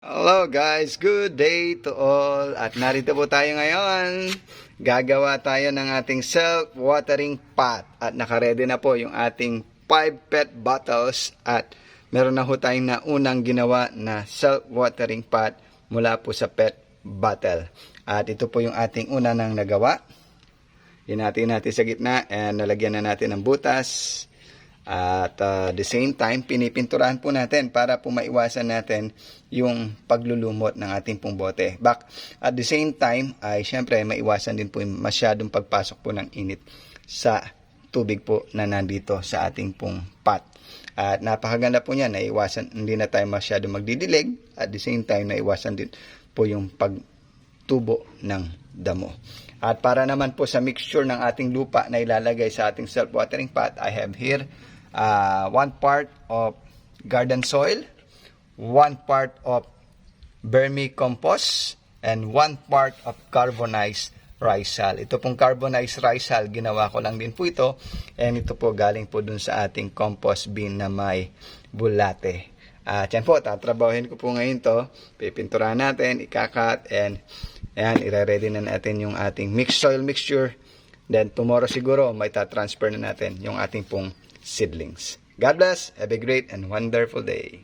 Hello guys, good day to all. At narito po tayo ngayon. Gagawa tayo ng ating self-watering pot. At nakaredy na po yung ating 5 PET bottles. At meron na po tayong naunang ginawa na self-watering pot mula po sa PET bottle. At ito po yung ating una nang nagawa. Hinati natin sa gitna and nalagyan na natin ng butas. At the same time, pinipinturahan po natin para po maiwasan natin yung paglulumot ng ating pong bote. At the same time, ay syempre maiwasan din po yung masyadong pagpasok po ng init sa tubig po na nandito sa ating pong pot. At napakaganda po niya, naiwasan, hindi na tayo masyadong magdidilig. At the same time, naiwasan din po yung pagtubo ng damo. At para naman po sa mixture ng ating lupa na ilalagay sa ating self-watering pot, I have here 1 part of garden soil, 1 part of vermicompost, and 1 part of carbonized rice hull. Ito pong carbonized rice hull, ginawa ko lang din po ito. And ito po galing po dun sa ating compost bin na may bulate. At yan po, tatrabahin ko po ngayon to. Pipinturahan natin, ikakat, and ayan, ire-ready na natin yung ating mixed soil mixture. Then tomorrow siguro may ta-transfer na natin yung ating pong seedlings. God bless. Have a great and wonderful day.